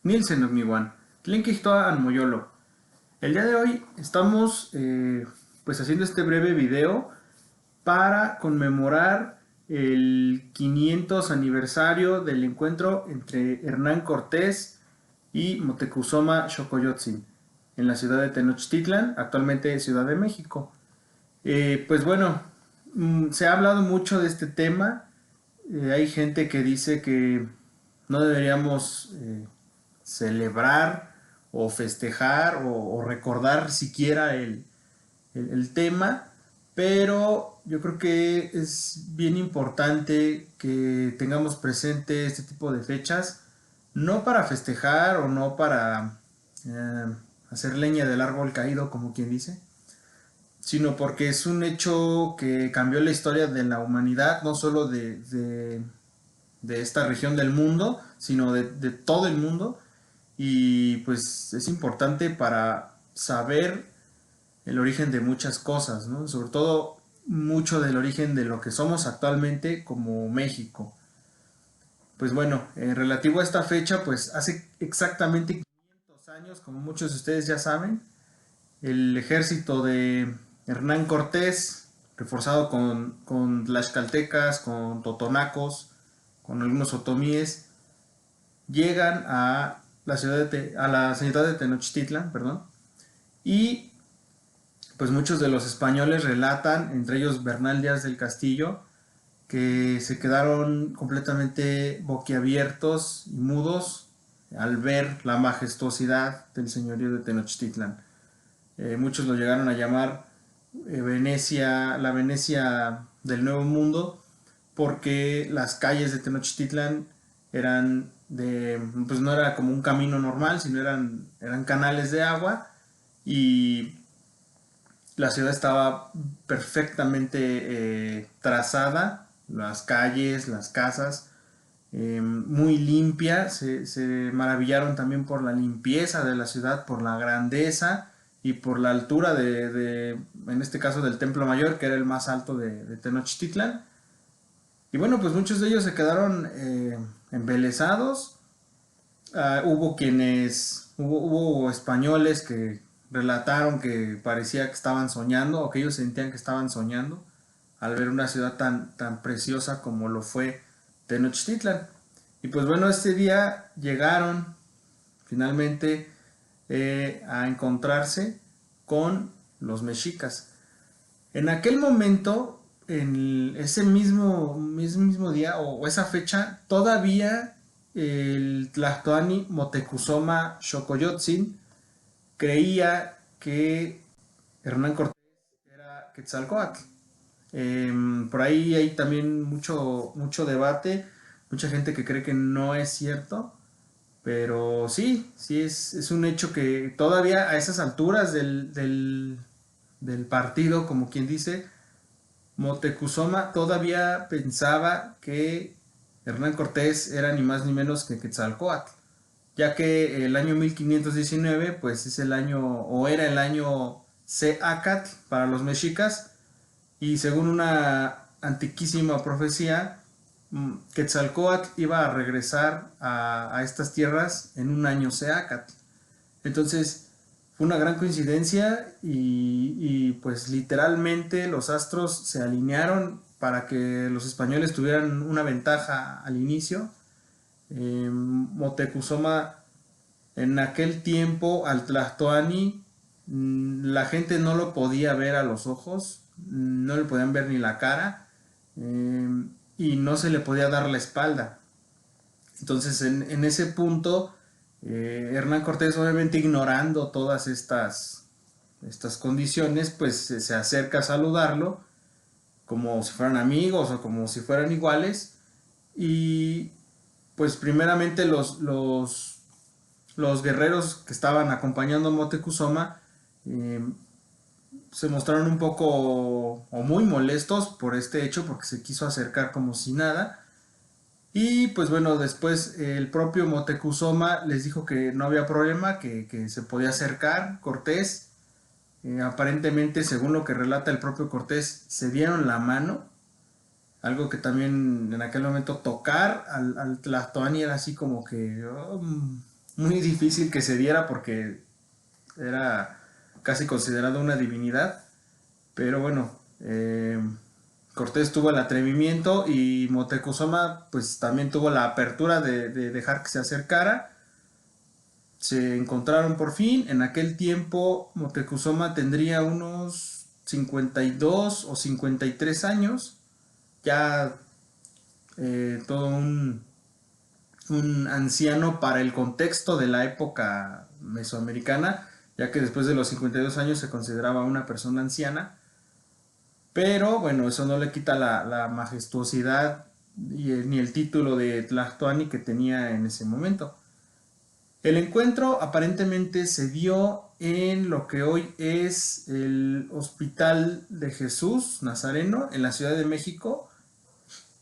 Nielsen Ogniwan, Tlenkishtoa an Moyolo. El día de hoy estamos pues haciendo este breve video para conmemorar el 500 aniversario del encuentro entre Hernán Cortés y Moctezuma Xocoyotzin en la ciudad de Tenochtitlan, actualmente Ciudad de México. Pues bueno, se ha hablado mucho de este tema. Hay gente que dice que no deberíamos celebrar o festejar o recordar siquiera el tema, pero yo creo que es bien importante que tengamos presente este tipo de fechas, no para festejar o no para eh, hacer leña del árbol caído, como quien dice, sino porque es un hecho que cambió la historia de la humanidad, no solo de esta región del mundo, sino de todo el mundo. Y pues es importante para saber el origen de muchas cosas, ¿no? Sobre todo mucho del origen de lo que somos actualmente como México. Pues bueno, relativo a esta fecha, pues hace exactamente 500 años, como muchos de ustedes ya saben, el ejército de Hernán Cortés, reforzado con tlaxcaltecas, con totonacos, con algunos otomíes, llegan a la ciudad de Tenochtitlan, perdón, y pues muchos de los españoles relatan, entre ellos Bernal Díaz del Castillo, que se quedaron completamente boquiabiertos y mudos al ver la majestuosidad del señorío de Tenochtitlan. Muchos lo llegaron a llamar Venecia, la Venecia del Nuevo Mundo, porque las calles de Tenochtitlan eran pues no era como un camino normal, sino eran canales de agua, y la ciudad estaba perfectamente trazada, las calles, las casas, muy limpia. Se maravillaron también por la limpieza de la ciudad, por la grandeza y por la altura en este caso, del Templo Mayor, que era el más alto de Tenochtitlan. Y bueno, pues muchos de ellos se quedaron embelesados. Hubo españoles que relataron que parecía que estaban soñando, o que ellos sentían que estaban soñando al ver una ciudad tan preciosa como lo fue Tenochtitlan. Y pues bueno, este día llegaron finalmente a encontrarse con los mexicas. En aquel momento, en ese mismo día o esa fecha, todavía el Tlatoani Moctezuma Xocoyotzin creía que Hernán Cortés era Quetzalcóatl. Por ahí hay también mucho debate, mucha gente que cree que no es cierto, pero sí es un hecho que todavía a esas alturas del partido, como quien dice, Moctezuma todavía pensaba que Hernán Cortés era ni más ni menos que Quetzalcóatl, ya que el año 1519 pues es el año, o era el año Seacatl para los mexicas, y según una antiquísima profecía, Quetzalcóatl iba a regresar a estas tierras en un año Seacatl. Entonces fue una gran coincidencia, y pues literalmente los astros se alinearon para que los españoles tuvieran una ventaja al inicio. Moctezuma, en aquel tiempo, al Tlatoani, la gente no lo podía ver a los ojos, no le podían ver ni la cara, y no se le podía dar la espalda. Entonces, en ese punto, Hernán Cortés, obviamente ignorando todas estas condiciones, pues se acerca a saludarlo como si fueran amigos o como si fueran iguales. Y pues primeramente los guerreros que estaban acompañando a Moctezuma se mostraron un poco o muy molestos por este hecho, porque se quiso acercar como si nada. Y pues bueno, después el propio Moctezuma les dijo que no había problema, que se podía acercar Cortés. Aparentemente, según lo que relata el propio Cortés, se dieron la mano, algo que también en aquel momento tocar al Tlatoani era así como que muy difícil que se diera porque era casi considerado una divinidad. Pero bueno, Cortés tuvo el atrevimiento y Moctezuma pues también tuvo la apertura de dejar que se acercara. Se encontraron por fin. En aquel tiempo Moctezuma tendría unos 52 o 53 años. Ya todo un anciano para el contexto de la época mesoamericana, ya que después de los 52 años se consideraba una persona anciana. Pero bueno, eso no le quita la majestuosidad ni el título de Tlatoani que tenía en ese momento. El encuentro aparentemente se dio en lo que hoy es el Hospital de Jesús Nazareno, en la Ciudad de México,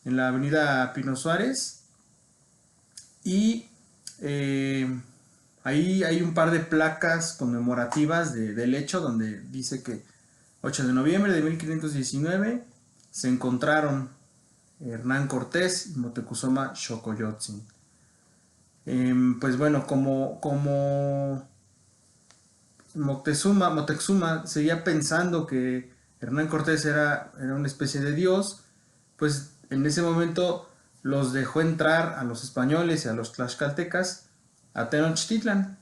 en la avenida Pino Suárez. Y ahí hay un par de placas conmemorativas del hecho donde dice que 8 de noviembre de 1519 se encontraron Hernán Cortés y Moctezuma Xocoyotzin. Pues bueno, como Moctezuma seguía pensando que Hernán Cortés era una especie de dios, pues en ese momento los dejó entrar a los españoles y a los tlaxcaltecas a Tenochtitlan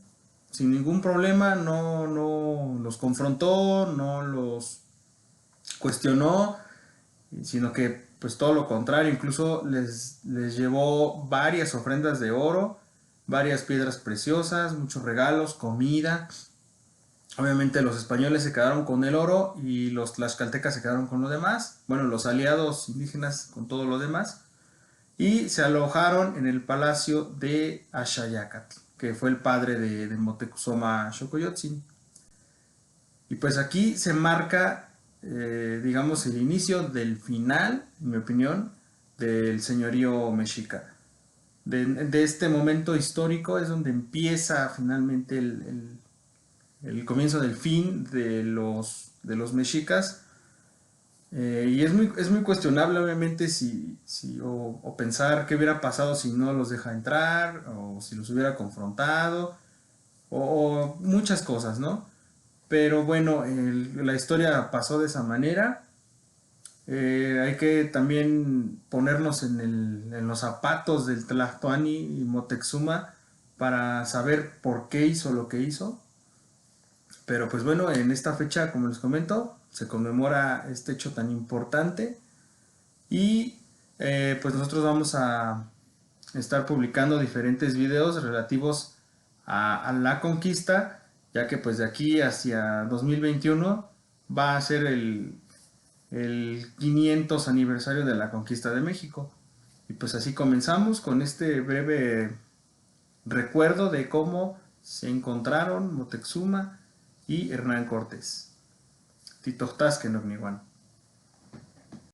sin ningún problema. No los confrontó, no los cuestionó, sino que pues todo lo contrario, incluso les llevó varias ofrendas de oro, varias piedras preciosas, muchos regalos, comida. Obviamente los españoles se quedaron con el oro y los tlaxcaltecas se quedaron con lo demás. Bueno, los aliados indígenas con todo lo demás. Y se alojaron en el palacio de Axayácatl, que fue el padre de Moctezuma Xocoyotzin. Y pues aquí se marca, digamos, el inicio del final, en mi opinión, del señorío mexica. De este momento histórico es donde empieza finalmente el comienzo del fin de los mexicas. Y es muy cuestionable, obviamente, o pensar qué hubiera pasado si no los deja entrar, o si los hubiera confrontado, o muchas cosas, ¿no? Pero bueno, la historia pasó de esa manera. Hay que también ponernos en los zapatos del Tlatoani y Moctezuma para saber por qué hizo lo que hizo. Pero pues bueno, en esta fecha, como les comento, se conmemora este hecho tan importante y pues nosotros vamos a estar publicando diferentes videos relativos a la conquista, ya que pues de aquí hacia 2021 va a ser el 500 aniversario de la conquista de México. Y pues así comenzamos con este breve recuerdo de cómo se encontraron Moctezuma y Hernán Cortés. Tito Tasken, Ogniwan.